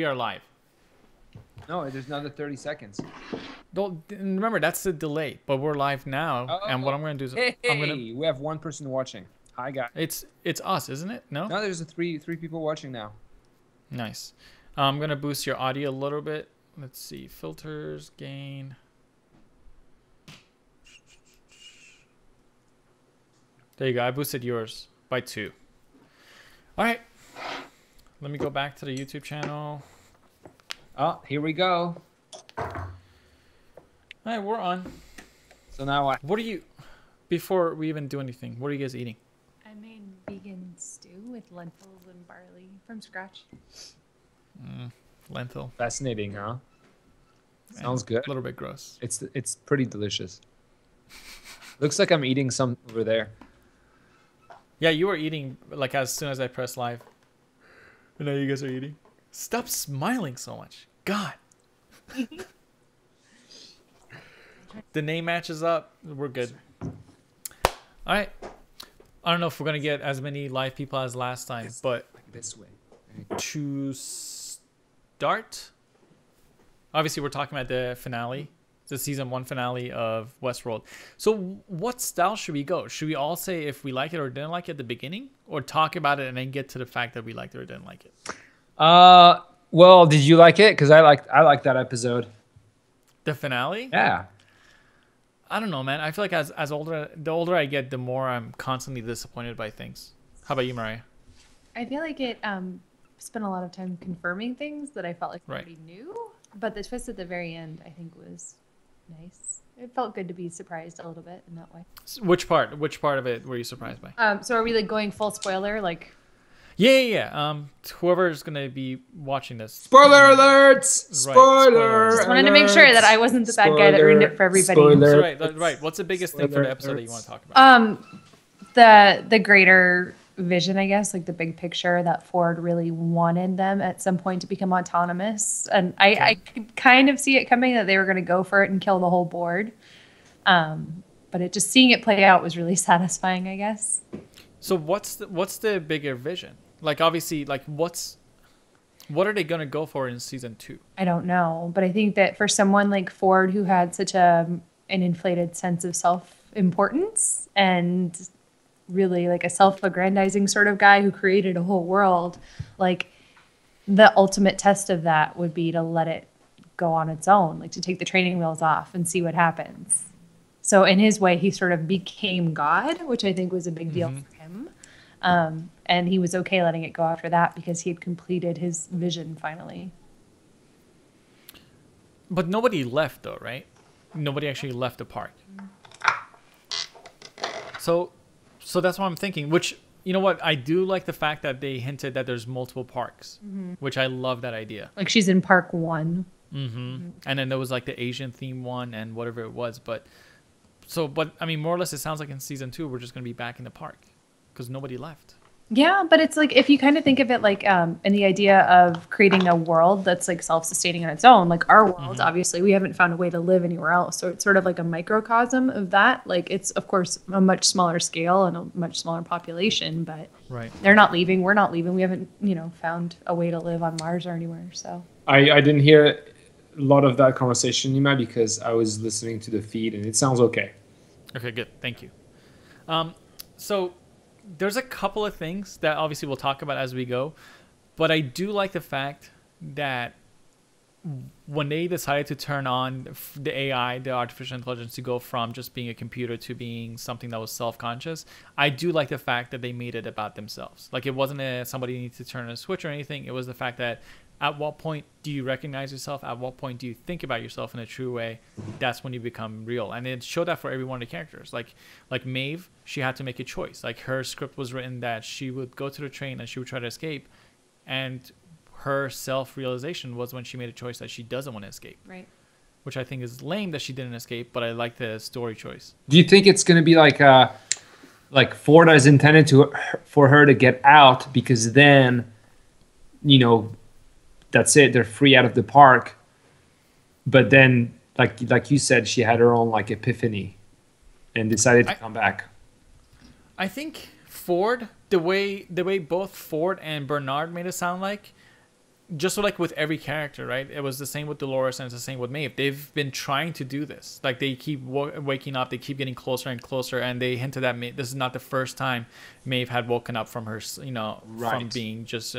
are live. No, there's another 30 seconds. Don't remember that's the delay, but we're live now. And what I'm gonna do is I'm gonna. We have one person watching. Hi, guys. It's us, isn't it? No. No, there's three people watching now. Nice. I'm gonna boost your audio a little bit. Let's see, filters, gain. There you go. I boosted yours by 2. All right. Let me go back to the YouTube channel. Oh, here we go. All right, we're on. So now What are you? Before we even do anything, what are you guys eating? I made vegan stew with lentils and barley from scratch. Lentil. Fascinating, huh? Sounds good. A little bit gross. It's pretty delicious. Looks like I'm eating some over there. Yeah, you were eating like as soon as I pressed live. And now you guys are eating. Stop smiling so much. God. The name matches up. We're good. All right. I don't know if we're going to get as many live people as last time, but This way. to start, obviously we're talking about the finale, the season 1 finale of Westworld. So what style should we go? Should we all say if we like it or didn't like it at the beginning, or talk about it and then get to the fact that we liked it or didn't like it? Well, did you like it? Because I liked that episode. The finale? Yeah. I don't know, man. I feel like the older I get, the more I'm constantly disappointed by things. How about you, Mariah? I feel like it spent a lot of time confirming things that I felt like I already knew. But the twist at the very end, I think, was nice. It felt good to be surprised a little bit in that way. Which part of it were you surprised by? So are we like going full spoiler? Like, Yeah. Whoever's gonna be watching this. Spoiler alerts! Spoilers. just wanted to make sure that I wasn't the bad guy that ruined it for everybody. Spoiler. Right. What's the biggest thing for the episode that you want to talk about? The greater vision, I guess, like the big picture that Ford really wanted them at some point to become autonomous. And I could kind of see it coming that they were going to go for it and kill the whole board. But just seeing it play out was really satisfying, I guess. So what's the bigger vision? Like, obviously, like what are they going to go for in season 2? I don't know, but I think that for someone like Ford, who had such an inflated sense of self-importance and really like a self-aggrandizing sort of guy who created a whole world, like the ultimate test of that would be to let it go on its own, like to take the training wheels off and see what happens. So in his way, he sort of became God, which I think was a big deal for him. And he was okay letting it go after that because he had completed his vision finally. But nobody left though, right? Nobody actually left the park. So that's what I'm thinking, which, you know what? I do like the fact that they hinted that there's multiple parks, which I love that idea. Like she's in park 1. And then there was like the Asian theme one and whatever it was. But I mean, more or less, it sounds like in season 2, we're just going to be back in the park because nobody left. Yeah, but it's like if you kind of think of it like in the idea of creating a world that's like self-sustaining on its own, like our world, obviously we haven't found a way to live anywhere else. So it's sort of like a microcosm of that. Like it's, of course, a much smaller scale and a much smaller population, but they're not leaving. We're not leaving. We haven't, found a way to live on Mars or anywhere. So I didn't hear a lot of that conversation, Nima, because I was listening to the feed and it sounds okay. Okay, good. Thank you. So there's a couple of things that obviously we'll talk about as we go, but I do like the fact that when they decided to turn on the AI, the artificial intelligence, to go from just being a computer to being something that was self-conscious, I do like the fact that they made it about themselves. Like it wasn't somebody needs to turn a switch or anything. It was the fact that at what point do you recognize yourself? At what point do you think about yourself in a true way? That's when you become real. And it showed that for every one of the characters. Like Maeve, she had to make a choice. Like her script was written that she would go to the train and she would try to escape. And her self-realization was when she made a choice that she doesn't want to escape. Right. Which I think is lame that she didn't escape, but I like the story choice. Do you think it's going to be like Ford is intended for her to get out because then, that's it, they're free out of the park, but then like you said, she had her own like epiphany and decided to come back? I think Ford, the way both Ford and Bernard made it sound like, just like with every character, right? It was the same with Dolores and it's the same with Maeve. They've been trying to do this. Like they keep waking up, they keep getting closer and closer, and they hinted that this is not the first time Maeve had woken up from her, from being just,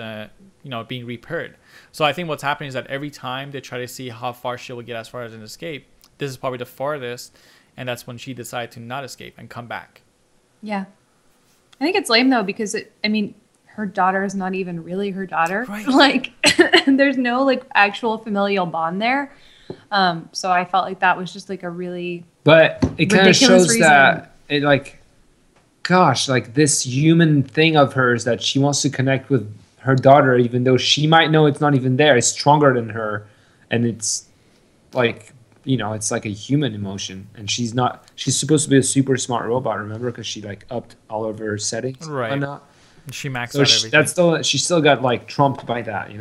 being repaired. So I think what's happening is that every time they try to see how far she will get as far as an escape, this is probably the farthest, and that's when she decided to not escape and come back. Yeah. I think it's lame though, because her daughter is not even really her daughter. Right. Like, there's no like actual familial bond there. So I felt like that was just like a really But it kind of shows reason. that it like, gosh, like this human thing of hers that she wants to connect with her daughter, even though she might know it's not even there. It's stronger than her, and it's like, it's like a human emotion, and she's supposed to be a super smart robot. Remember, because she like upped all of her settings, right? And whatnot. She maxed So out everything. she still got like trumped by that,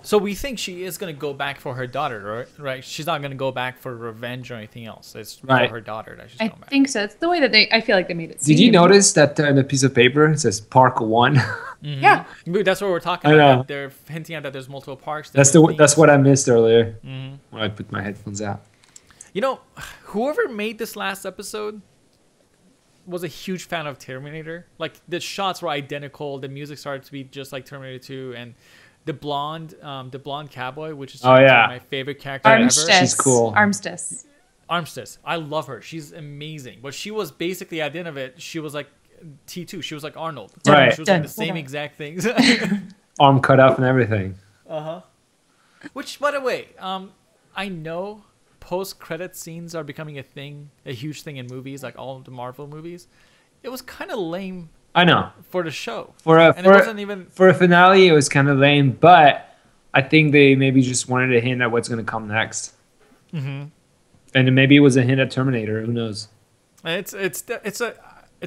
So we think she is going to go back for her daughter, right? She's not going to go back for revenge or anything else. It's Right. for her daughter that she's I going back. think so. It's the way that I feel like they made it seem. Did you notice that in a piece of paper it says Park 1? Mm-hmm. Yeah. That's what we're talking I about. know. That they're hinting at that there's multiple parks. That's what I missed earlier when I put my headphones out. Whoever made this last episode was a huge fan of Terminator. Like the shots were identical. The music started to be just like Terminator 2, and the blonde cowboy, which is my favorite character ever. She's cool. Armistice. I love her. She's amazing. But she was basically at the end of it, she was like T2. She was like Arnold. Right. She was like the same exact things. Arm cut off and everything. Which, by the way, I know post-credit scenes are becoming a huge thing in movies, like all of the Marvel movies. It was kind of lame. I know. For the show. It wasn't even for a finale. It was kind of lame, but I think they maybe just wanted a hint at what's going to come next. Mm-hmm. And maybe it was a hint at Terminator. Who knows? It's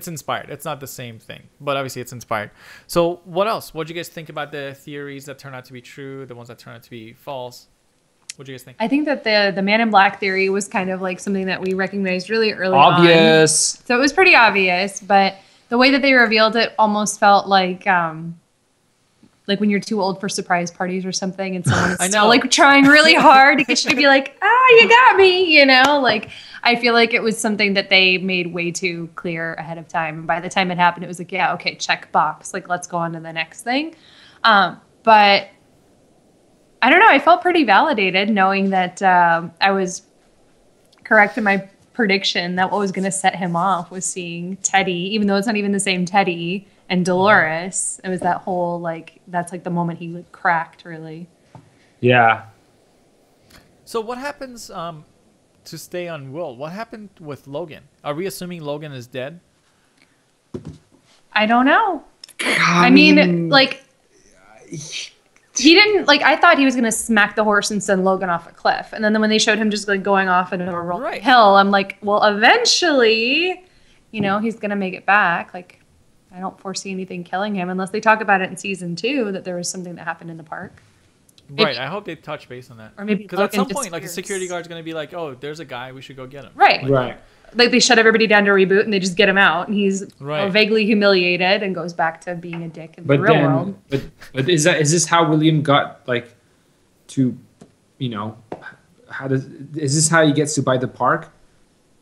inspired. It's not the same thing, but obviously it's inspired. So what else? What do you guys think about the theories that turn out to be true, the ones that turn out to be false? What do you guys think? I think that the Man in Black theory was kind of like something that we recognized really early Obvious. on. So it was pretty obvious, but the way that they revealed it almost felt like when you're too old for surprise parties or something, and someone is still like trying really hard to get you to be like, you got me, Like I feel like it was something that they made way too clear ahead of time, and by the time it happened, it was like, yeah, okay, check box, like let's go on to the next thing. But I don't know. I felt pretty validated knowing that I was correct in my prediction that what was going to set him off was seeing Teddy, even though it's not even the same Teddy, and Dolores. It was that whole that's like the moment he like cracked, really. Yeah. So what happens to stay on Will? What happened with Logan? Are we assuming Logan is dead? I don't know. I mean, like he didn't I thought he was gonna smack the horse and send Logan off a cliff, and then when they showed him just like going off into a rolling hill, I'm like, well, eventually, he's gonna make it back. Like, I don't foresee anything killing him unless they talk about it in season 2 that there was something that happened in the park. Right. I hope they touch base on that. Or maybe because at some point, like the security guard's gonna be like, "Oh, there's a guy. We should go get him." Right. Right. Like they shut everybody down to reboot and they just get him out, and he's vaguely humiliated and goes back to being a dick in the real world. But is this how William got to, is this how he gets to buy the park?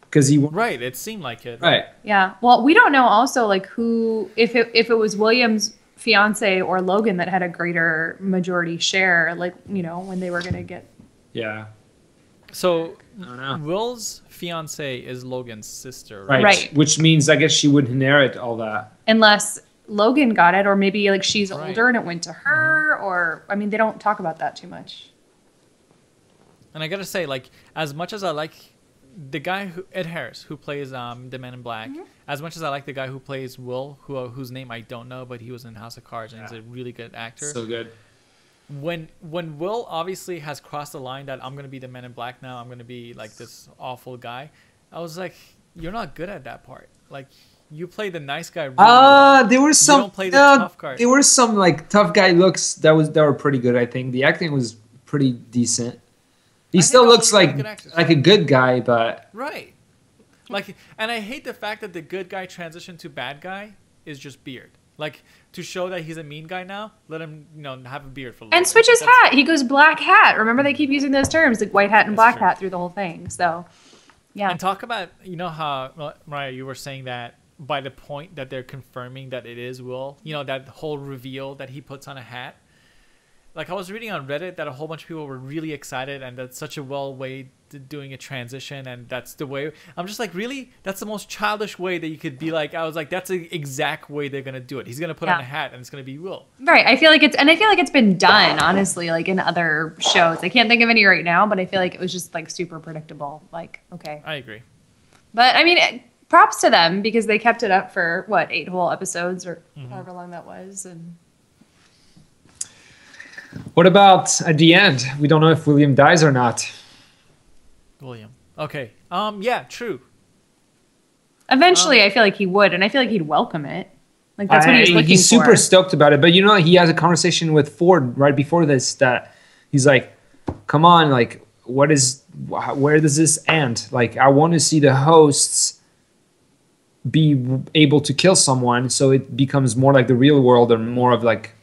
Because right. It seemed like it. Right. Yeah. Well, we don't know also who, if it was William's fiance or Logan that had a greater majority share, when they were gonna get. Yeah. So I don't know. Will's fiance is Logan's sister, right? Which means I guess she would inherit all that. Unless Logan got it, or maybe she's older and it went to her, or they don't talk about that too much. And I gotta say, as much as I like the guy Ed Harris, who plays the Man in Black, as much as I like the guy who plays Will, whose name I don't know, but he was in House of Cards and he's a really good actor. So good. When Will obviously has crossed the line that I'm gonna be the Man in Black now, I'm gonna be this awful guy, I was like, you're not good at that part. You play the nice guy. Really there were some. You don't play the tough card. There were some tough guy looks that were pretty good. I think the acting was pretty decent. He still looks like a good guy, but right. And I hate the fact that the good guy transition to bad guy is just beard. Like, to show that he's a mean guy now, let him, have a beard for a little And bit. switch his hat. He goes black hat. Remember, they keep using those terms, like white hat and black true. hat through the whole thing. So, yeah. And talk about, how, Mariah, you were saying that by the point that they're confirming that it is Will, that whole reveal that he puts on a hat. Like, I was reading on Reddit that a whole bunch of people were really excited, and that's such a well way to doing a transition, and that's the way. I'm just like, really? That's the most childish way that you could be like. I was like, that's the exact way they're gonna do it. He's gonna put on a hat, and it's gonna be Will. Right. I feel like it's been done, honestly, like in other shows. I can't think of any right now, but I feel like it was just like super predictable. Like, okay. I agree. But I mean, props to them because they kept it up for 8 whole episodes or however long that was, and. What about at the end? We don't know if William dies or not. William. Okay. Yeah, true. Eventually, I feel like he would, and I feel like he'd welcome it. Like, that's what he was looking he's for. super stoked about it. But he has a conversation with Ford right before this that he's like, come on, like, where does this end? Like, I want to see the hosts be able to kill someone so it becomes more like the real world and more of like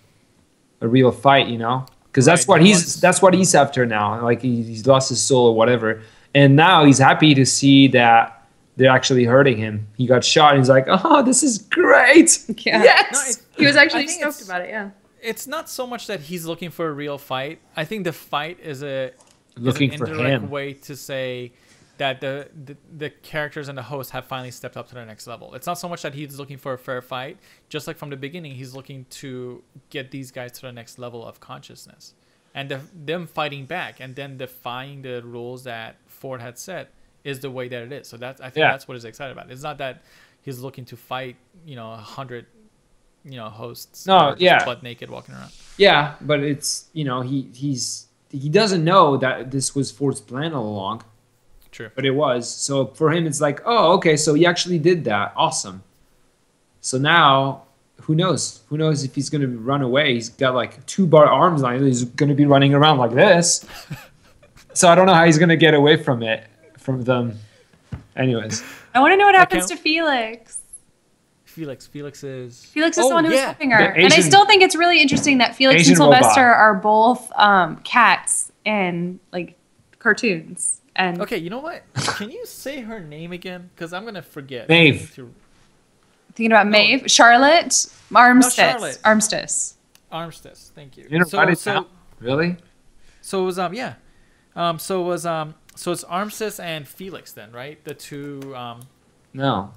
a real fight, because that's what he's after now. Like, he's lost his soul or whatever, and now he's happy to see that they're actually hurting him. He got shot, and he's like, "Oh, this is great!" Yeah. Yes, he was actually stoked about it. Yeah, it's not so much that he's looking for a real fight. I think the fight is an for him way to say that the characters and the host have finally stepped up to the next level. It's not so much that he's looking for a fair fight. Just like from the beginning, he's looking to get these guys to the next level of consciousness. And them fighting back and then defying the rules that Ford had set is the way that it is. So I think that's what he's excited about. It's not that he's looking to fight, 100, hosts. No, yeah. Butt naked walking around. Yeah, but it's, he doesn't know that this was Ford's plan all along. True. But it was. So for him, it's like, oh, okay, so he actually did that. Awesome. So now, who knows? Who knows if he's going to run away? He's got like 2-bar arms on him. He's going to be running around like this. So I don't know how he's going to get away from them. Anyways. I want to know what happens to Felix. Felix is the one who's helping her. Asian, and I still think it's really interesting that Felix Asian and Sylvester robot. are both cats in like cartoons. And okay, you know what? Can you say her name again? Because I'm gonna forget. Maeve. Thinking about Maeve, Charlotte, Armistice. Not Charlotte. Armistice. Thank you. You know what it's now? Really? So it was so it's Armistice and Felix then, right? The two No.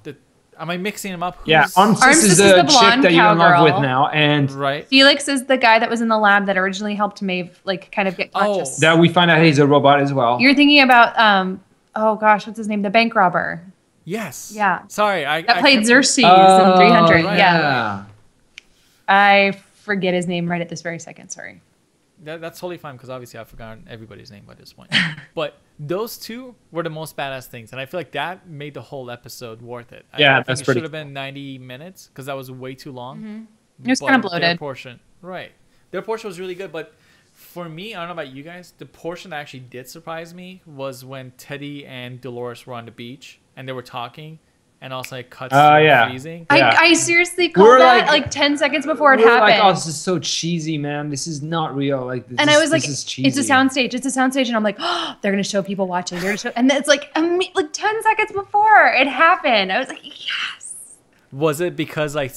am I mixing them up? Armistice is the chick that you're in love with now, and right. Felix is the guy that was in the lab that originally helped Maeve like kind of get conscious. that we find out he's a robot as well. You're thinking about oh gosh, what's his name? The bank robber. Yes. Yeah. Sorry, that played Xerxes in 300. Right. Yeah. I forget his name right at this very second. Sorry. That's totally fine because obviously I've forgotten everybody's name by this point. But those two were the most badass things, and I feel like that made the whole episode worth it. Yeah, I think that's it pretty should have been 90 minutes because that was way too long. Mm-hmm. It was kind of bloated. Their portion was really good, but for me, I don't know about you guys, the portion that actually did surprise me was when Teddy and Dolores were on the beach and they were talking. And also it cuts to freezing. I seriously called that like 10 seconds before it happened. Like, oh, this is so cheesy, man. This is not real. Like, this I was like, this is cheesy. it's a soundstage. And I'm like, oh, they're gonna show people watching. And it's like 10 seconds before it happened. I was like, yes. Was it because like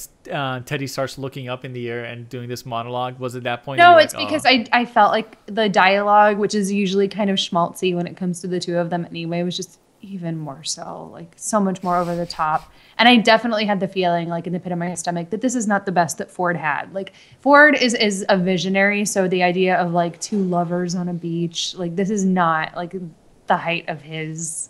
Teddy starts looking up in the air and doing this monologue? Was it that point? No, it's because I felt like the dialogue, which is usually kind of schmaltzy when it comes to the two of them anyway, was just even more so, like so much more over the top. And I definitely had the feeling, like in the pit of my stomach, that this is not the best that Ford had. Like Ford is a visionary, so the idea of like two lovers on a beach, like this is not like the height of his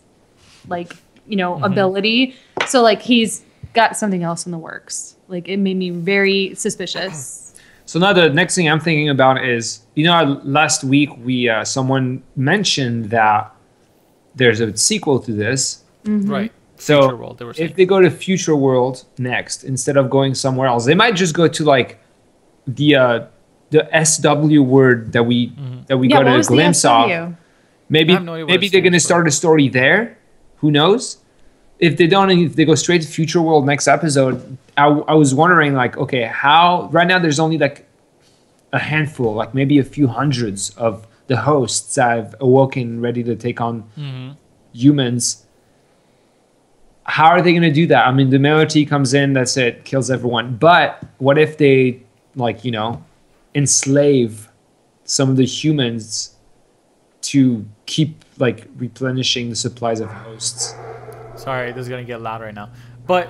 like, ability. So like he's got something else in the works. Like it made me very suspicious. So now the next thing I'm thinking about is, last week we someone mentioned that there's a sequel to this. Mm-hmm. Right. So Future World, if they go to Future World next, instead of going somewhere else, they might just go to like the SW word that we got a glimpse of. Maybe they're gonna start a story there. Who knows? if they don't, if they go straight to Future World next episode, I was wondering like, okay, how right now there's only like a handful, like maybe a few hundreds of the hosts that have awoken, ready to take on humans. How are they going to do that? I mean, the melody comes in, that's it, kills everyone. But what if they, like, you know, enslave some of the humans to keep, like, replenishing the supplies of hosts? Sorry, this is going to get loud right now. But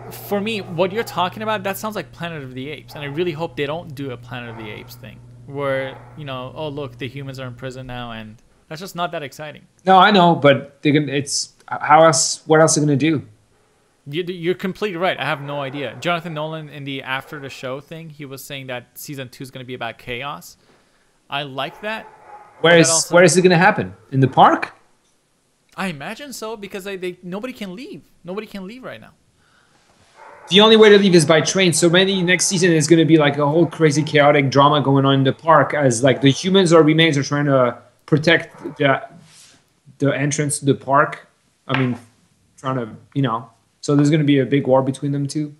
for me, what you're talking about, that sounds like Planet of the Apes. And I really hope they don't do a Planet of the Apes thing where, you know, oh, look, the humans are in prison now. And that's just not that exciting. No, I know, but they're gonna, it's... How else? What else are they gonna do? You're completely right. I have no idea. Jonathan Nolan in the after the show thing, he was saying that season 2 is going to be about chaos. I like that. Where is it gonna happen? In the park? I imagine so because they nobody can leave. Nobody can leave right now. The only way to leave is by train. So maybe next season is gonna be like a whole crazy chaotic drama going on in the park as like the humans or remains are trying to protect the entrance to the park. I mean, trying to, you know, so there's going to be a big war between them two.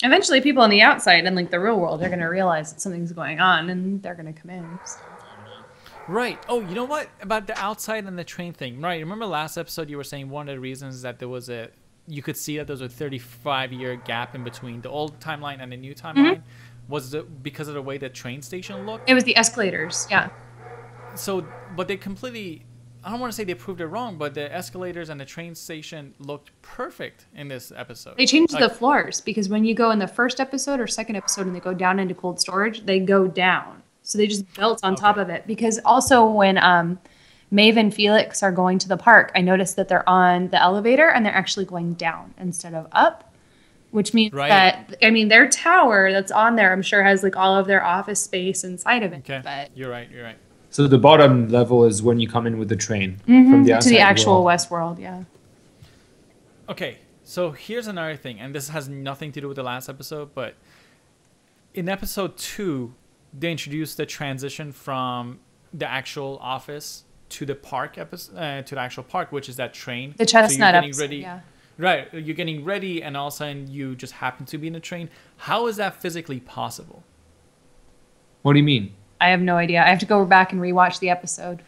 Eventually, people on the outside and like the real world are going to realize that something's going on, and they're going to come in. So. Right. Oh, you know what about the outside and the train thing? Right. Remember last episode you were saying one of the reasons that there was you could see that there was a 35-year gap in between the old timeline and the new timeline was because of the way the train station looked. It was the escalators. Yeah. So, but they completely. I don't want to say they proved it wrong, but the escalators and the train station looked perfect in this episode. They changed the floors because when you go in the first episode or second episode and they go down into cold storage, they go down. So they just built on top of it. Because also when Maeve and Felix are going to the park, I noticed that they're on the elevator and they're actually going down instead of up, which means that, I mean, their tower that's on there, I'm sure has like all of their office space inside of it. Okay, but you're right. So the bottom level is when you come in with the train from the outside to the actual world. WestWorld, yeah. Okay, so here's another thing, and this has nothing to do with the last episode, but in episode 2, they introduced the transition from the actual office to the park episode, to the actual park, which is that train. The chestnut so episode, yeah. Right, you're getting ready, and all of a sudden you just happen to be in a train. How is that physically possible? What do you mean? I have no idea. I have to go back and rewatch the episode.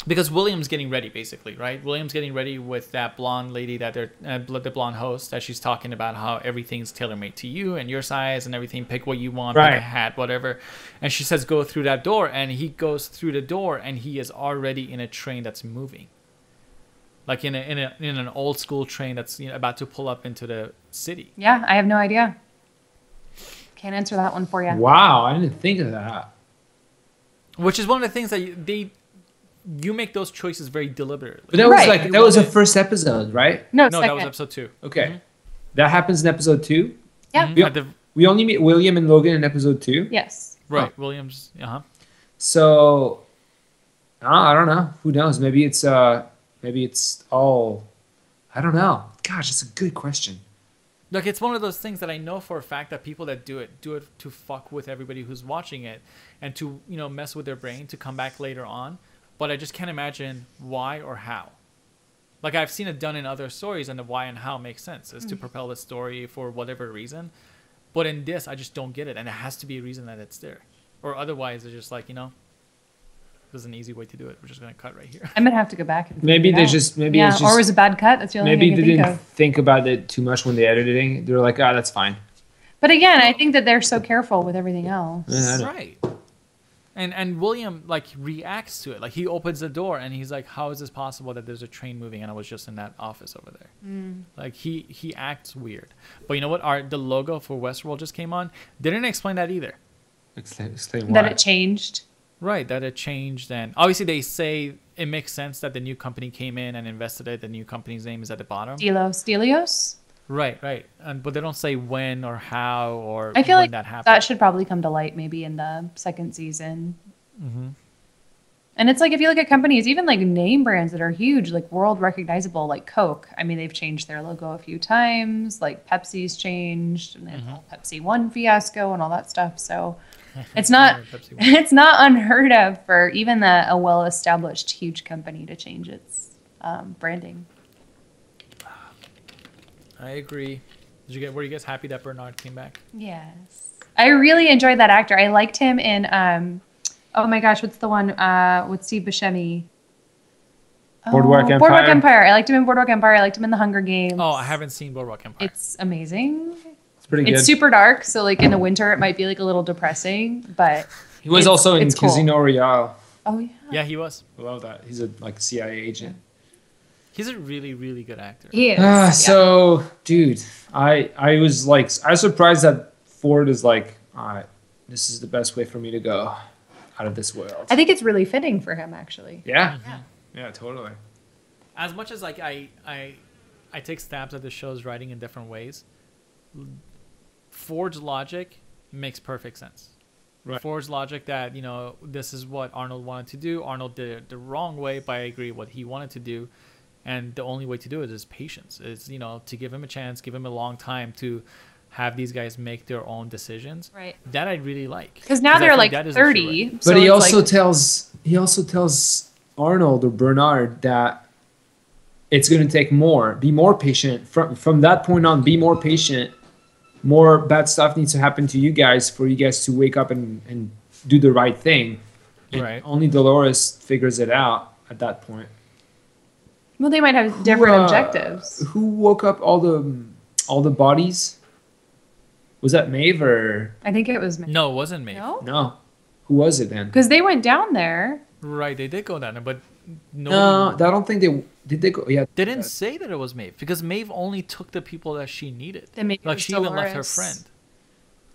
Because William's getting ready, basically, right? William's getting ready with that blonde lady that they're the blonde host that she's talking about how everything's tailor-made to you and your size and everything. Pick what you want, pick a hat, whatever. And she says, go through that door. And he goes through the door and he is already in a train that's moving. Like in an old school train that's about to pull up into the city. Yeah, I have no idea. Can't answer that one for you. Wow, I didn't think of that. Which is one of the things that you make those choices very deliberately. But that was that was the first episode, right? No, that was episode 2. Okay, that happens in episode 2. Yeah, we only meet William and Logan in episode 2. Yes. Right, Williams. So I don't know. Who knows? Maybe it's all. I don't know. Gosh, it's a good question. Look, it's one of those things that I know for a fact that people that do it to fuck with everybody who's watching it and to, mess with their brain to come back later on. But I just can't imagine why or how. Like, I've seen it done in other stories, and the why and how makes sense. Is to propel the story for whatever reason. But in this, I just don't get it. And it has to be a reason that it's there. Or otherwise, it's just like, there's an easy way to do it. We're just going to cut right here. I'm going to have to go back. And maybe they out. just, maybe yeah, it's just. Or it was a bad cut. That's the only maybe thing I they can didn't think of. think about it too much when they editing. They were like, that's fine. But again, I think that they're so careful with everything else. Yeah, right. And William, reacts to it. Like, he opens the door, and he's like, how is this possible that there's a train moving, and I was just in that office over there? Like, he acts weird. But you know what? The logo for Westworld just came on. They didn't explain that either. Explain why. That it changed. Right, that it changed. And obviously, they say it makes sense that the new company came in and invested it. The new company's name is at the bottom. Stelios? Right. But they don't say when or how or I feel when like that happened. that should probably come to light maybe in the second season. Mm-hmm. And it's like, if you look at companies, even like name brands that are huge, like world recognizable, like Coke. I mean, they've changed their logo a few times. Like Pepsi's changed, and then the whole Pepsi One fiasco and all that stuff. So it's not unheard of for even a well-established huge company to change its branding. I agree. Were you guys happy that Bernard came back? Yes. I really enjoyed that actor. I liked him in oh my gosh, what's the one with Steve Buscemi? Boardwalk Empire. Boardwalk Empire. I liked him in Boardwalk Empire. I liked him in The Hunger Games. Oh, I haven't seen Boardwalk Empire. It's amazing. It's pretty good. It's super dark, so like in the winter it might be like a little depressing, but He was also in it's cool. Casino Royale. Oh yeah. Yeah, he was. I love that. He's a CIA agent. He's a really, really good actor. He is. So, dude, I was surprised that Ford is like, all right, this is the best way for me to go out of this world. I think it's really fitting for him actually. Yeah, totally. As much as like I take stabs at the show's writing in different ways, Ford's logic makes perfect sense. Right. Ford's logic that, this is what Arnold wanted to do. Arnold did it the wrong way, but I agree what he wanted to do. And the only way to do it is patience. It's, to give him a chance, give him a long time to have these guys make their own decisions. Right. That I really like. Because now they're like that is 30. right. So But he it's also tells Arnold or Bernard that it's going to take more. Be more patient. From that point on, be more patient. More bad stuff needs to happen to you guys for you guys to wake up and do the right thing. And Right. only Dolores figures it out at that point. well, they might have different objectives. Who woke up all the bodies? Was that Maeve or I think it was No, it wasn't me. no, no? Who was it then? because they went down there. Right, they did go down there, but No, I don't think they did. They go. Yeah, They didn't say that it was Maeve because Maeve only took the people that she needed. Then maybe it Like was she even left her Dolores. friend.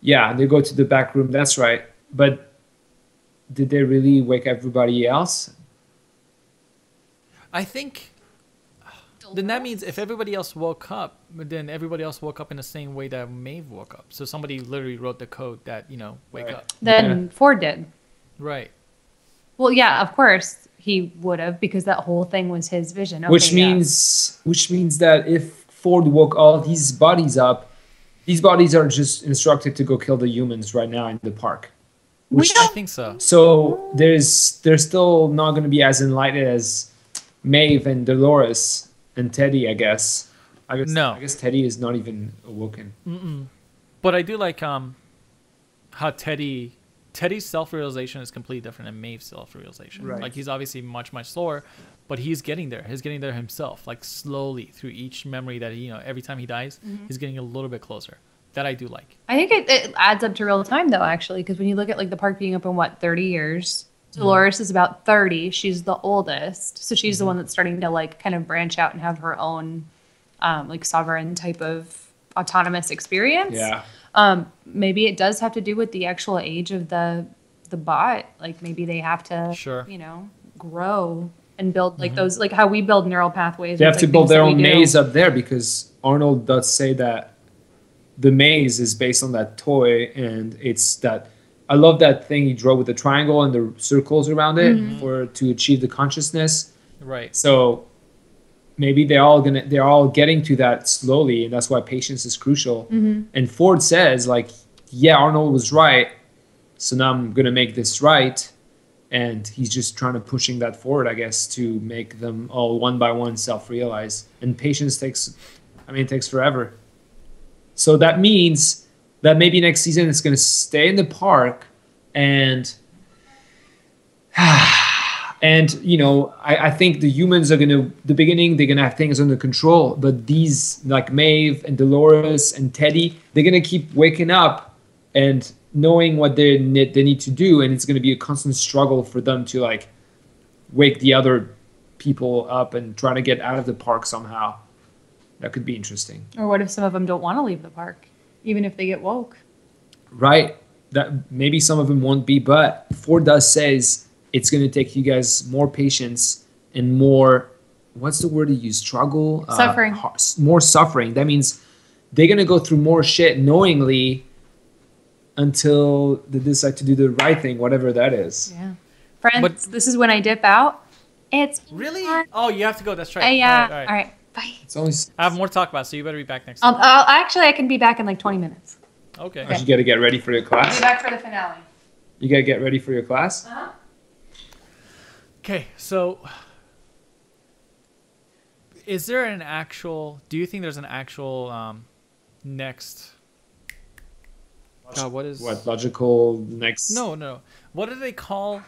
yeah. They go to the back room. That's right. But did they really wake everybody else? I think then that means if everybody else woke up, then everybody else woke up in the same way that Maeve woke up. So somebody literally wrote the code that, wake Right. up. Then Ford did. Right. Well, yeah, of course he would have because that whole thing was his vision. Which Okay, yeah. means that if Ford woke all these bodies up, these bodies are just instructed to go kill the humans right now in the park. We I don't think so. So they're still not going to be as enlightened as Maeve and Dolores and Teddy, I guess. No. I guess Teddy is not even awoken. But I do like how Teddy's self-realization is completely different than Maeve's self-realization. Right. Like he's obviously much, much slower, but he's getting there. He's getting there himself, like slowly through each memory that every time he dies, he's getting a little bit closer. That I do like. I think it adds up to real time though, actually, because when you look at like the park being open, 30 years? Dolores is about 30. She's the oldest, so she's the one that's starting to like kind of branch out and have her own like sovereign type of autonomous experience. Yeah. Maybe it does have to do with the actual age of the bot. Like maybe they have to, Sure. grow and build like those, like how we build neural pathways. They with, have to like, build things their that we own do. maze up there because Arnold does say that the maze is based on that toy, and it's that. I love that thing he drew with the triangle and the circles around it to achieve the consciousness. Right. So maybe they're all getting to that slowly, and that's why patience is crucial. And Ford says like, yeah, Arnold was right, so now I'm gonna make this right. And he's just trying to pushing that forward, I guess, to make them all one by one self-realize. And patience takes forever. So that means that maybe next season it's going to stay in the park and I think the humans are going to, the beginning, they're going to have things under control. But these, like Maeve and Dolores and Teddy, they're going to keep waking up and knowing what they need to do, and it's going to be a constant struggle for them to like wake the other people up and try to get out of the park somehow. That could be interesting. Or what if some of them don't want to leave the park, even if they get woke? Right. That maybe some of them won't be, but Ford does says it's going to take you guys more patience and more, what's the word you use? Struggle? Suffering. More suffering. That means they're going to go through more shit knowingly until they decide to do the right thing, whatever that is. Yeah. Friends, this is when I dip out. It's Really? fun. Oh, you have to go. That's right. Yeah. All right. All right. Bye. It's only I have more to talk about, so you better be back next time. Actually, I can be back in like 20 minutes. Okay. you got to get ready for your Be class. back for the finale. You got to get ready for your class. Uh-huh. Okay, so is there an actual? Do you think there's an actual next? God, what is what logical next? No. What do they call?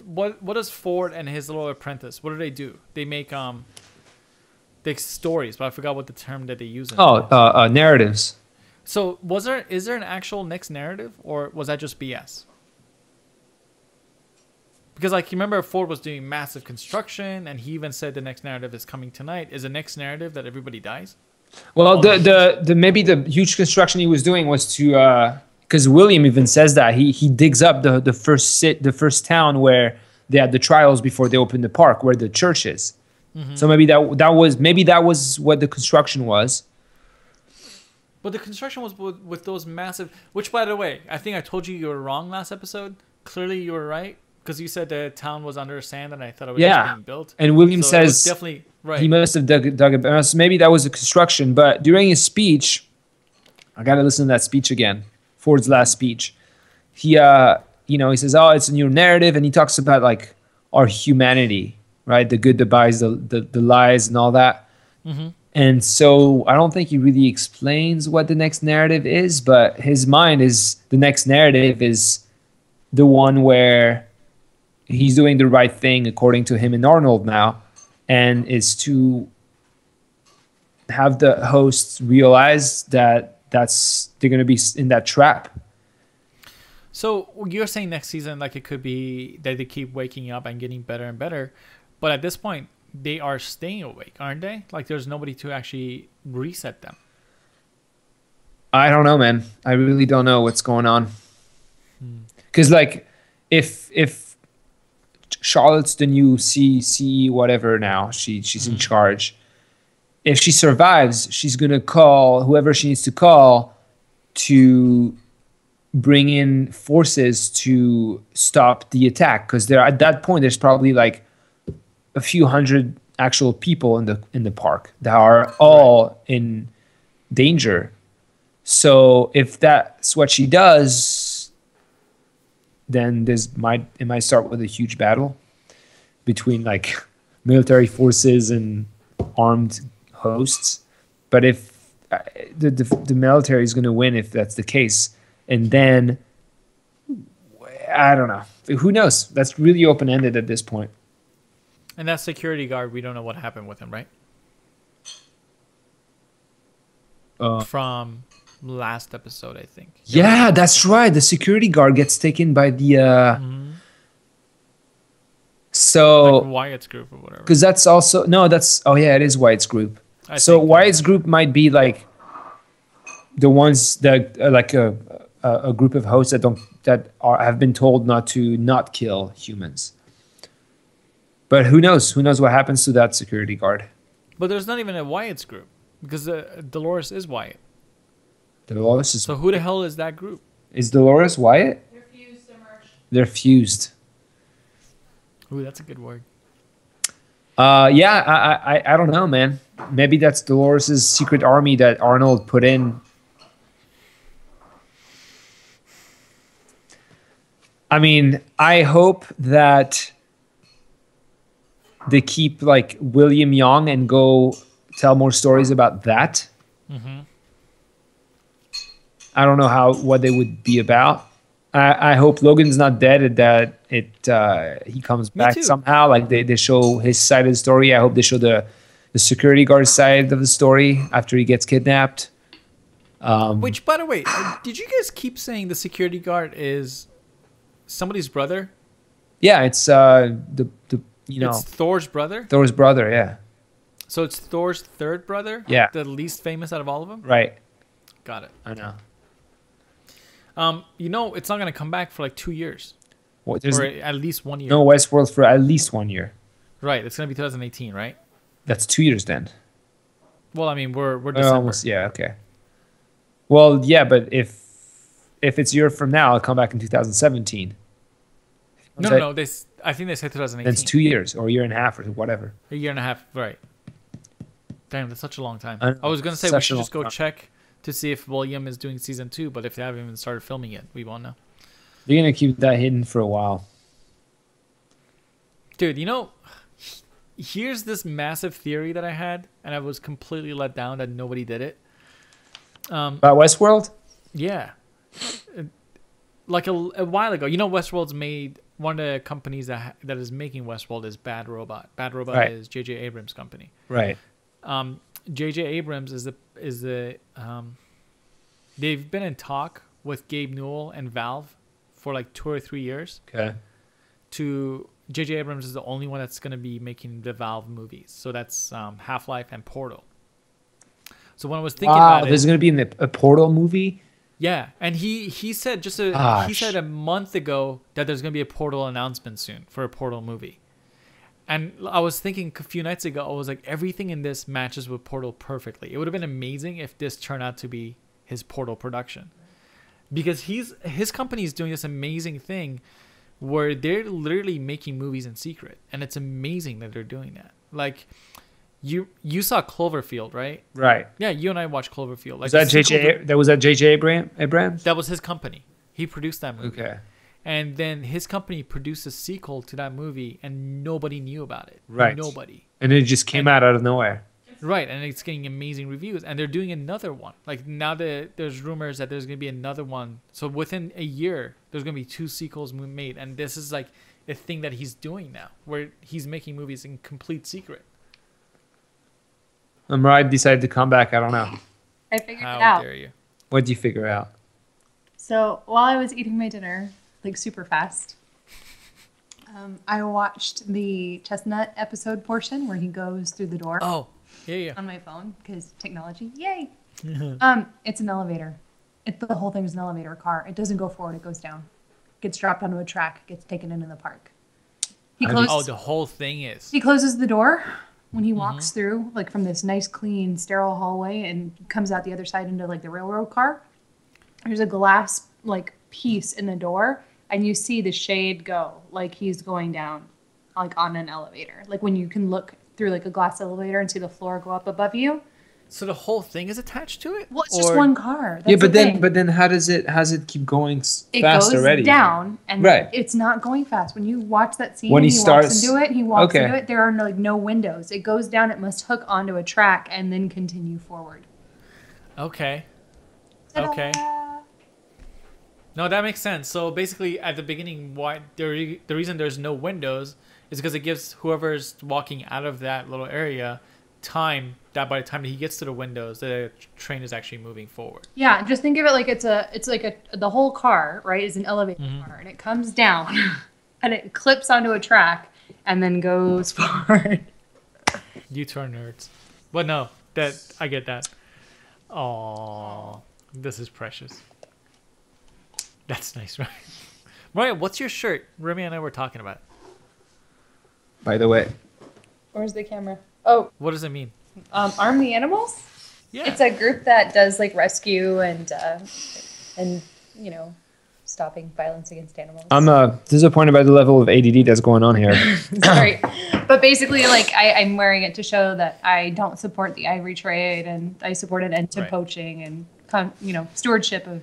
What does Ford and his little apprentice? What do they do? They make they stories, but I forgot what the term that they use. Narratives. So is there an actual next narrative, or was that just BS? Because like you remember, Ford was doing massive construction, and he even said the next narrative is coming tonight. Is the next narrative that everybody dies? Well, the maybe the huge construction he was doing was to because William even says that he digs up the first town where they had the trials before they opened the park, where the church is. Mm-hmm. So maybe that was what the construction was. But the construction was with those massive. Which, by the way, I think I told you were wrong last episode. Clearly, you were right because you said the town was under sand, and I thought it was just being built. And William says definitely right. He must have dug it. Maybe that was a construction. But during his speech, I gotta listen to that speech again. Ford's last speech. He he says, "Oh, it's a new narrative," and he talks about like our humanity, right? The good, the buys, the lies, and all that. Mm-hmm. And so I don't think he really explains what the next narrative is, but his mind is the next narrative is the one where he's doing the right thing according to him and Arnold now, and is to have the hosts realize that they're going to be in that trap. So you're saying next season, like it could be that they keep waking up and getting better and better, but at this point, they are staying awake, aren't they? Like there's nobody to actually reset them. I don't know, man. I really don't know what's going on. Because like, if Charlotte's the new CE whatever now, she's in charge. If she survives, she's gonna call whoever she needs to call to bring in forces to stop the attack. Because at that point, there's probably like a few hundred actual people in the park that are all in danger. So if that's what she does, then it might start with a huge battle between like military forces and armed hosts. But if the military is going to win, if that's the case, and then I don't know. Who knows? That's really open-ended at this point. And that security guard, we don't know what happened with him, right? From last episode, I think. Yeah, that's right. The security guard gets taken by the... So... Like Wyatt's group or whatever. Because that's also... No, that's... Oh, yeah, it is Wyatt's group. So Wyatt's group might be like the ones that... like a group of hosts that have been told not to not kill humans. But who knows? Who knows what happens to that security guard? But there's not even a Wyatt's group because Dolores is Wyatt. Dolores is. So who the hell is that group? Is Dolores Wyatt? They're fused, they're merged. They're fused. Ooh, that's a good word. Yeah, I don't know, man. Maybe that's Dolores' secret army that Arnold put in. I mean, I hope that they keep like William young and go tell more stories about that. Mm-hmm. I don't know what they would be about. I hope Logan's not dead and that he comes back somehow. Like they show his side of the story. I hope they show the security guard side of the story after he gets kidnapped. Which, by the way, did you guys keep saying the security guard is somebody's brother? Yeah, it's it's Thor's brother? Thor's brother, yeah. So it's Thor's third brother? Yeah. The least famous out of all of them? Right. Got it. I know. It's not going to come back for like 2 years. Or at least 1 year. No Westworld for at least 1 year. Right. It's going to be 2018, right? That's 2 years then. Well, I mean, we're December. Almost, yeah, okay. Well, yeah, but if it's a year from now, I'll come back in 2017. No. I think they said 2018. Then it's 2 years or a year and a half or whatever. A year and a half, right. Damn, that's such a long time. I was going to say we should just go check to see if William is doing season 2, but if they haven't even started filming yet, we won't know. They're going to keep that hidden for a while. Dude, here's this massive theory that I had, and I was completely let down that nobody did it. About Westworld? Yeah. Like a while ago, Westworld's made, one of the companies that is making Westworld is Bad Robot. Bad Robot Right. is J.J. Abrams' company. Right. J.J. Abrams they've been in talk with Gabe Newell and Valve for like 2 or 3 years. Okay. J.J. Abrams is the only one that's going to be making the Valve movies. So that's Half-Life and Portal. So when I was thinking about it, there's going to be a Portal movie? yeah, and he said he said a month ago that there's going to be a Portal announcement soon for a Portal movie. And I was thinking a few nights ago, I was like, everything in this matches with Portal perfectly. It would have been amazing if this turned out to be his Portal production. Because his company is doing this amazing thing where they're literally making movies in secret. And it's amazing that they're doing that. Like, you saw Cloverfield, right? Right. Yeah, you and I watched Cloverfield. Like, Was that J.J. Abrams? That was his company. He produced that movie. Okay. And then his company produced a sequel to that movie, and nobody knew about it. Right. Nobody. And it just came out of nowhere. Right, and it's getting amazing reviews. And they're doing another one. Like, now there's rumors that there's going to be another one. So within a year, there's going to be 2 sequels made. And this is like a thing that he's doing now, where he's making movies in complete secret. Mariah decided to come back. I don't know. I figured it How out. dare you? What did you figure out? So while I was eating my dinner, like super fast, I watched the Chestnut episode portion where he goes through the door Oh, yeah. on my phone because technology, yay! It's an elevator. The whole thing is an elevator car. It doesn't go forward; it goes down. Gets dropped onto a track. Gets taken into the park. Oh, the whole thing is. He closes the door when he walks through, like from this nice, clean, sterile hallway, and comes out the other side into like the railroad car. There's a glass like piece in the door, and you see the shade go, like he's going down, like on an elevator. Like when you can look through like a glass elevator and see the floor go up above you. So the whole thing is attached to it? Well, it's just one car. That's Yeah, the thing. but then how does it keep going It fast goes already? down, and Right. it's not going fast. When you watch that scene, When and he he starts- walks into it, he walks okay. into it. There are no windows. It goes down. It must hook onto a track and then continue forward. Okay. Ta-da! Okay. No, that makes sense. So basically, at the beginning, the reason there's no windows is because it gives whoever's walking out of that little area time that by the time he gets to the windows, the train is actually moving forward. Yeah, just think of it like the whole car, right, is an elevator car, and it comes down, and it clips onto a track, and then goes forward. U-turn nerds. But no, I get that. Oh, this is precious. That's nice, right? Mariah, what's your shirt? Remy and I were talking about it. By the way, Where's the camera? Oh, What does it mean? Arm the Animals. Yeah. It's a group that does like rescue and stopping violence against animals. I'm disappointed by the level of ADD that's going on here. Sorry. But basically, like, I'm wearing it to show that I don't support the ivory trade, and I support an end to Right. poaching and, stewardship of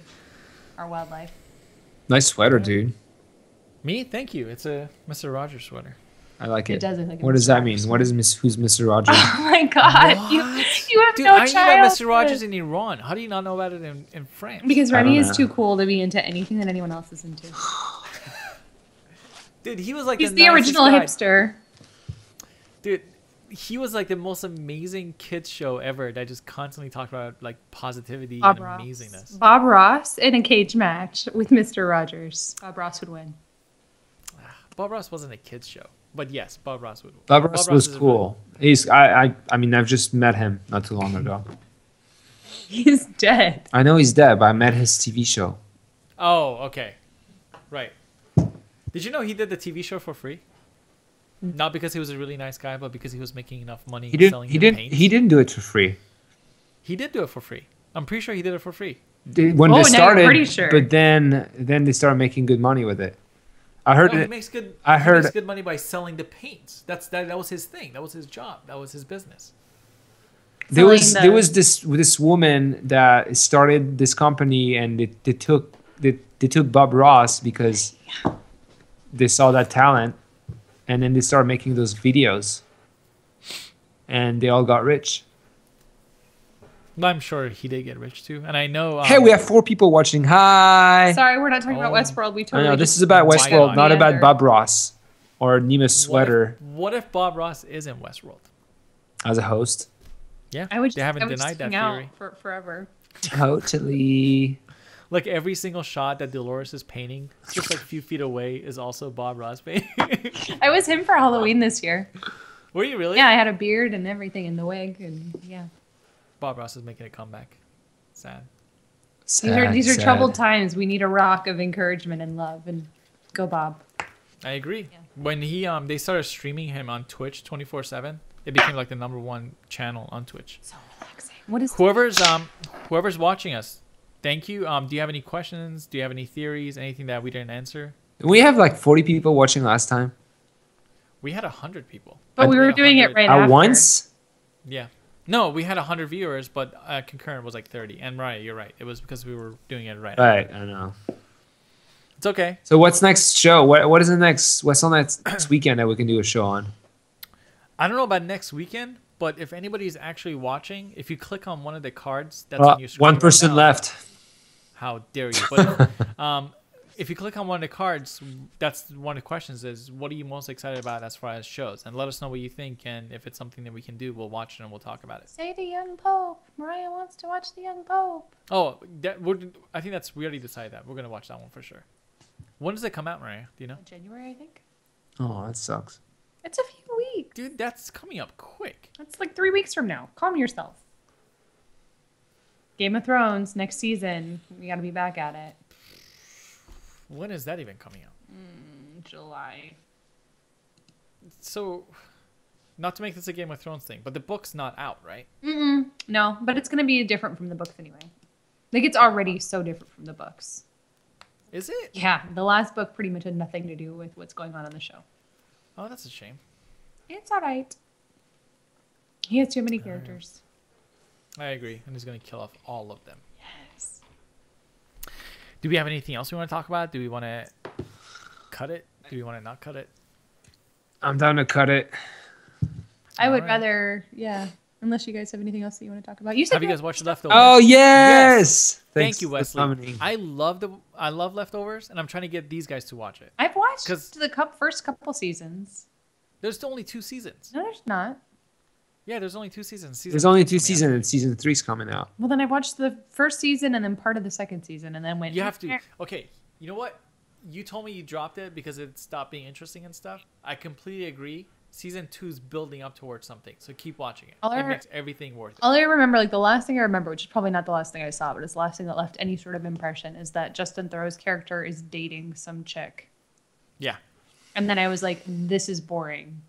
our wildlife. Nice sweater, dude. Me? Thank you. It's a Mr. Rogers sweater. I like it. It does look like a What does Mr. that mean? Rogers What is who's Mr. Rogers? Oh my God. You have Dude, no I knew about Mr. childhood. Rogers in Iran. How do you not know about it in France? Because I Remy don't is know. too cool to be into anything that anyone else is into. Dude, he was like He's the the original nicest guy. hipster. Dude, he was like the most amazing kids show ever that just constantly talked about like positivity Bob and Ross. amazingness. Bob Ross in a cage match with Mr. Rogers. Bob Ross would win. Bob Ross wasn't a kids show, but yes, Bob Ross would. Bob Ross was is a cool. I mean, I've just met him not too long ago. He's dead. I know he's dead, but I met his TV show. Oh, okay, right. Did you know he did the TV show for free? Not because he was a really nice guy, but because he was making enough money selling the paints. He didn't do it for free. He did do it for free. I'm pretty sure he did it for free. When Oh, they now you're started, pretty sure. but then they started making good money with it. I heard No, he it. makes good. I he heard- makes good money by selling the paints. That was his thing. That was his job. That was his business. There was Selling there was this woman that started this company, and they took Bob Ross because they saw that talent, and then they started making those videos. and they all got rich. I'm sure he did get rich too, and I know. Hey, we have 4 people watching. Hi. Sorry, we're not talking about Oh. Westworld. We I totally. know this just is about Why Westworld, not? not about Meander. Bob Ross or Neema's sweater What if Bob Ross is in Westworld? as a host. Yeah, I would. Just, they haven't I would denied just that hang out theory. for forever. Totally. Like every single shot that Dolores is painting, just like a few feet away, is also Bob Ross painting. I was him for Halloween this year. Were you really? Yeah, I had a beard and everything in the wig, and yeah. Bob Ross is making a comeback. Sad. These are troubled times. We need a rock of encouragement and love, and go Bob. I agree. Yeah. When they started streaming him on Twitch 24/7, it became like the #1 channel on Twitch. So relaxing. What is Whoever's watching us, thank you. Do you have any questions? Do you have any theories? Anything that we didn't answer? We have like 40 people watching last time. We had 100 people. But we We were had doing it 100 right At after. once? Yeah. No, we had 100 viewers, but concurrent was like 30. And Mariah, you're right. It was because we were doing it right. Right, I know. It's okay. So what's next show? What is the what's on next weekend that we can do a show on? I don't know about next weekend, but if anybody's actually watching, if you click on one of the cards that's on your screen, One right person now- left. How dare you? But if you click on one of the cards, that's one of the questions: is what are you most excited about as far as shows? And let us know what you think, and if it's something that we can do, we'll watch it and we'll talk about it. Say the young pope. Mariah wants to watch the young pope. Oh, I think we already decided that we're gonna watch that one for sure. When does it come out, Mariah? Do you know? January, I think. Oh, that sucks. It's a few weeks. Dude, that's coming up quick. That's like 3 weeks from now. Calm yourself. Game of Thrones next season. We got to be back at it. When is that even coming out? July. So, not to make this a Game of Thrones thing, but the book's not out, right? No, but it's going to be different from the books anyway. Like, it's already so different from the books. Is it? Yeah, the last book pretty much had nothing to do with what's going on in the show. Oh, that's a shame. It's all right. He has too many characters. I agree, and he's gonna kill off all of them. Yes. Do we have anything else we want to talk about? Do we want to cut it? Do we want to not cut it? I'm down to cut it. I would Alright. rather, yeah. Unless you guys have anything else that you want to talk about. You said Have you no- guys watched Leftovers? Oh yes! Thank Thanks you, for Wesley. commenting. I love Leftovers, and I'm trying to get these guys to watch it. I've watched 'Cause- the first couple seasons. There's still only 2 seasons. No, there's not. Yeah, there's only 2 seasons. There's only 2 coming out. seasons, and season 3's coming out. Well, then I watched the first season and then part of the second season and then went. You have to. Okay, you know what? You told me you dropped it because it stopped being interesting and stuff. I completely agree. Season 2's building up towards something, so keep watching it. All It I- makes everything worth it. All I remember, like the last thing I remember, which is probably not the last thing I saw, but it's the last thing that left any sort of impression, is that Justin Theroux's character is dating some chick. Yeah. And then I was like, this is boring.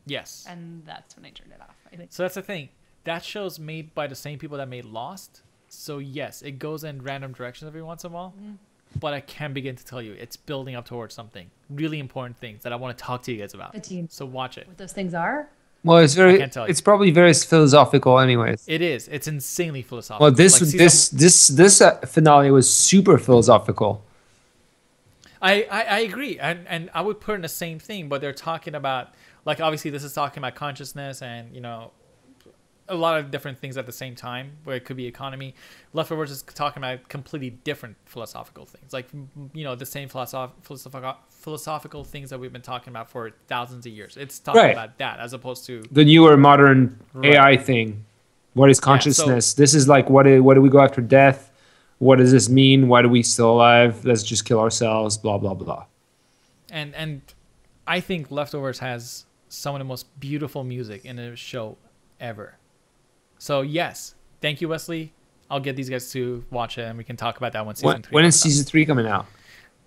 Yes. And that's when I turned it off, I think. So that's the thing. That show's made by the same people that made Lost. So yes, it goes in random directions every once in a while. But I can begin to tell you, it's building up towards something. Really important things that I want to talk to you guys about. The team. So watch it. What those things are? Well, it's I can't tell you. it's probably very philosophical, anyways. It is. It's insanely philosophical. Well, this Like, season- this finale was super philosophical. I agree, and I would put in the same thing, but they're talking about, like, obviously this is talking about consciousness and, you know, a lot of different things at the same time, where it could be economy. Leftovers is talking about completely different philosophical things, like, you know, the same philosophical things that we've been talking about for thousands of years. It's talking Right. about that as opposed to The newer modern Right. AI thing. What is consciousness? This is like what do we go after death? What does this mean? Why do we still alive? Let's just kill ourselves. Blah blah blah. and I think Leftovers has some of the most beautiful music in a show ever. So yes, thank you, Wesley. I'll get these guys to watch it, and we can talk about that when season 3 When is comes out. season 3 coming out?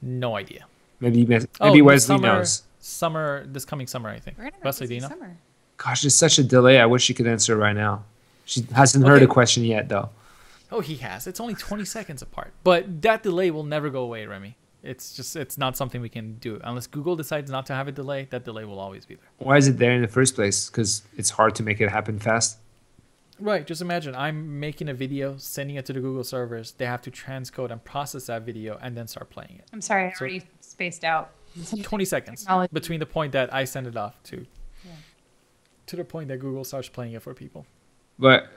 No idea. Maybe This Wesley knows. This coming summer, I think. We're gonna Wesley, do you know? summer. Gosh, there's such a delay. I wish she could answer right now. She hasn't heard Okay. a question yet, though. Oh, he has. It's only 20 seconds apart. But that delay will never go away, Remy. It's not something we can do. Unless Google decides not to have a delay, that delay will always be there. Why is it there in the first place? Because it's hard to make it happen fast. Right. Just imagine I'm making a video, sending it to the Google servers. They have to transcode and process that video and then start playing it. I'm sorry, I So- already spaced out. 20 seconds Technology. between the point that I send it off to. to the point that Google starts playing it for people. But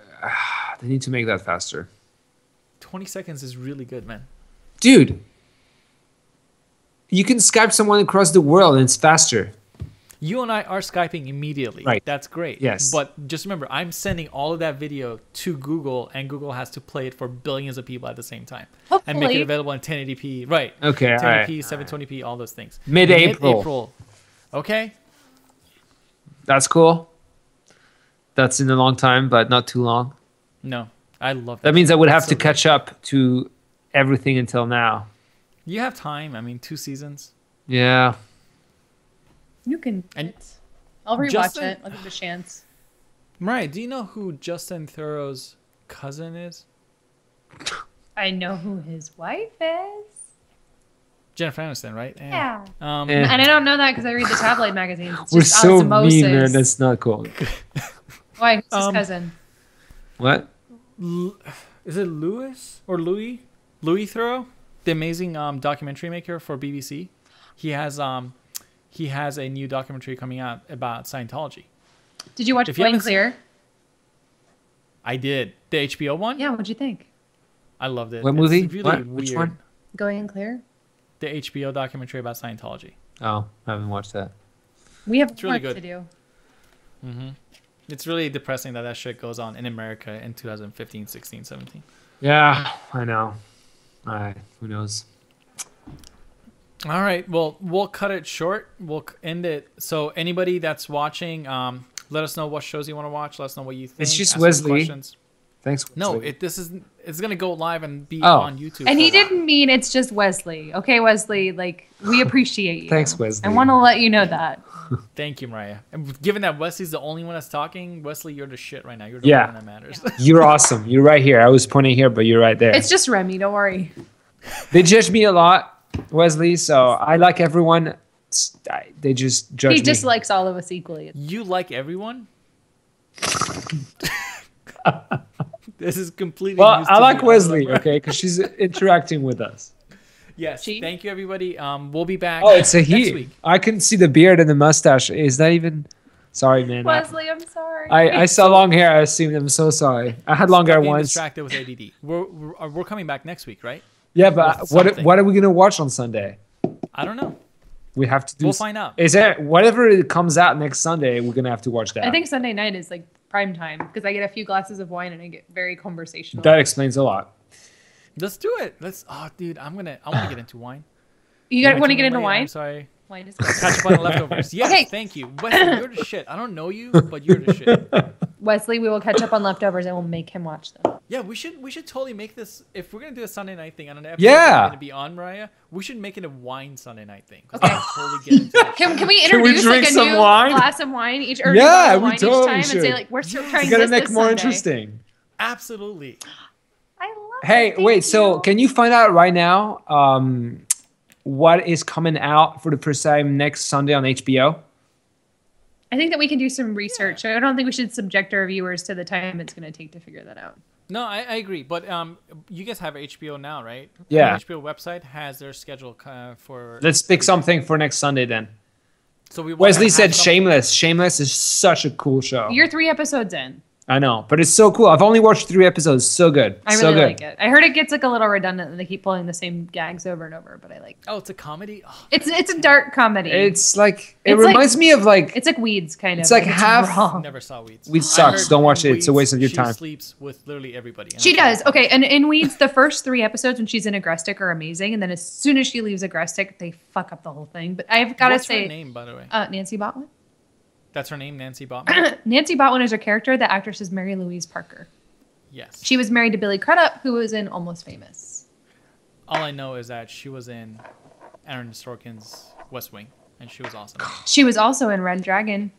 they need to make that faster. 20 seconds is really good, man. Dude, you can Skype someone across the world and it's faster. You and I are Skyping immediately. Right. That's great. Yes. But just remember, I'm sending all of that video to Google, and Google has to play it for billions of people at the same time. Hopefully. And make it available in 1080p. Right. Okay, 1080p, all right. 720p, all those things. Mid-April. Okay. That's cool. That's in a long time, but not too long. No, I love that. That means I would have That's to so catch up to everything until now. good. You have time. I mean, 2 seasons. Yeah. You can. And I'll rewatch Justin- it. I'll give it a chance. Mariah, do you know who Justin Theroux's cousin is? I know who his wife is. Jennifer Aniston, right? Yeah. Um, Eh. And I don't know that because I read the tabloid magazines. It's We're just so osmosis. mean, man. That's not cool. Why? Who's his cousin? What? Is it Louis or Louis? Louis Theroux, the amazing documentary maker for BBC. He has a new documentary coming out about Scientology. Did you watch if you Plain haven't Clear? I did. The HBO one? Yeah, what'd you think? I loved it. What It's movie? really What? weird. Which one? Going Clear? The HBO documentary about Scientology. Oh, I haven't watched that. We have It's really work good. to do. It's really depressing that shit goes on in America in 2015, 16, 17. Yeah, I know. Who knows? All right. Well, we'll cut it short. We'll end it. So anybody that's watching, let us know what shows you want to watch. Let us know what you think. It's just Ask us Wesley. questions. Thanks. No, Wesley. it's gonna go live and be Oh. on YouTube. And for he a while. didn't mean it's just Wesley. Okay, Wesley, like, we appreciate you. Thanks, Wesley. I want to let you know that. Thank you, Mariah. And given that Wesley's the only one that's talking, Wesley, you're the shit right now. You're the Yeah. one that matters. You're awesome. You're right here. I was pointing here, but you're right there. It's just Remy, don't worry. They judge me a lot, Wesley. So I like everyone. They just judge He me. dislikes all of us equally. You like everyone? This is completely. Well, news I to like me. Wesley, okay, because she's interacting with us. Yes. She- Thank you, everybody. We'll be back. Oh, it's a next he. week. I can see the beard and the mustache. Is that even? Sorry, man. Wesley, I'm sorry. I saw long hair. I assumed. I'm so sorry. I had long hair Stop getting once. distracted with ADD. We're coming back next week, right? Yeah, but with what something. are we gonna watch on Sunday? I don't know. We have to do. We'll find out. Is there whatever it comes out next Sunday? We're gonna have to watch that. I think Sunday night is like prime time because I get a few glasses of wine and I get very conversational. that explains a lot. Let's do it. Oh, dude, I want to get into wine. You Am I want to doing get into late? wine? I'm sorry. Wine is Catch up on the leftovers. Yes, Okay. thank you. Wesley, you're the shit. I don't know you, but you're the shit. Wesley, we will catch up on leftovers and we'll make him watch them. Yeah, we should totally make this. If we're gonna do a Sunday night thing on an episode, Yeah. going to be on Mariah. We should make it a wine Sunday night thing. 'Cause Okay. I totally get into that. Can we Can we introduce drink like a some new wine? glass of wine each or Yeah, new bottle of we wine each totally time and say should. like we're Yeah. trying You gotta this make this more Sunday. interesting. Absolutely. I love Hey, it. Thank wait. So you. can you find out right now what is coming out for the first time next Sunday on HBO? I think that we can do some research. I don't think we should subject our viewers to the time it's going to take to figure that out. No, I agree. But you guys have HBO now, right? Yeah. The HBO website has their schedule for. Let's pick something for next Sunday then. So we Wesley have said some- Shameless. Shameless is such a cool show. You're 3 episodes in. I know, but it's so cool. I've only watched 3 episodes. So good. I so really good. like it. I heard it gets like a little redundant and they keep pulling the same gags over and over, but I like it. Oh, it's a comedy. Oh, It's a dark comedy. It's like it It's like- reminds me of like It's like Weeds kind of. It's like half- raw. never saw Weeds. Weeds I sucks. heard Don't watch in it. It's a waste of your she time. sleeps with literally everybody. And She I- does. Okay, and in Weeds, the first 3 episodes when she's in Agrestic are amazing, and then as soon as she leaves Agrestic, they fuck up the whole thing. But I've got to What's her say, name, by the way? Nancy Botwin. That's her name, Nancy Botman. Nancy Botwin is her character. The actress is Mary Louise Parker. Yes. She was married to Billy Crudup, who was in Almost Famous. All I know is that she was in Aaron Sorkin's West Wing, and she was awesome. She was also in Red Dragon.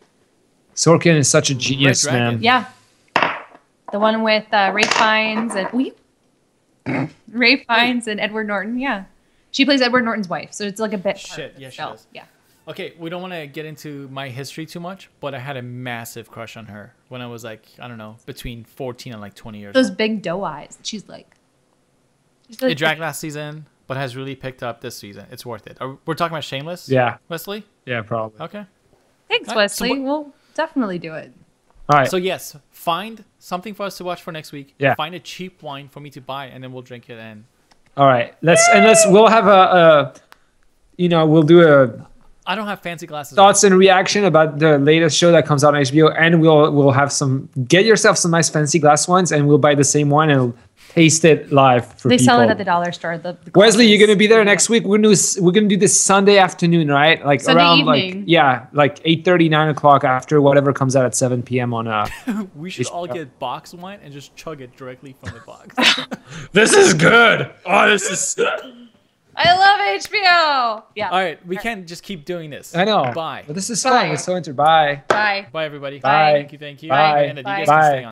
Sorkin is such a genius, Dragon. man. Yeah, the one with Ray Fiennes and Ray Fiennes and Edward Norton. Yeah, she plays Edward Norton's wife, so it's like a bit. part Shit, of yeah, the she show. does. Yeah. Okay, we don't want to get into my history too much, but I had a massive crush on her when I was like, I don't know, between 14 and like 20 years Those old. big doe eyes. She's like. It dragged last season, but has really picked up this season. It's worth it. We're talking about Shameless? Yeah. Wesley? Yeah, probably. Okay. Thanks, All right, so Wesley. what- We'll definitely do it. All right. So yes, find something for us to watch for next week. Yeah. Find a cheap wine for me to buy, and then we'll drink it. And All right. We'll have we'll do a I don't have fancy glasses. thoughts and reaction about the latest show that comes out on HBO, and we'll have get yourself some nice fancy glass ones, and we'll buy the same one and taste it live for They people. sell it at the dollar store. The Wesley, you're gonna be there glasses. next week. We're gonna do this Sunday afternoon, right? Like Sunday around evening. like 8:30, 9 o'clock after whatever comes out at 7 p.m. on We should all get box wine and just chug it directly from the box. This is good. Oh, this is. I love HBO. Yeah. All right, we can't just keep doing this. I know. Bye. But this is Bye. fun. It's so Bye. Bye. Bye, everybody. Bye. Thank you. Bye. Amanda, you guys Bye. can stay on.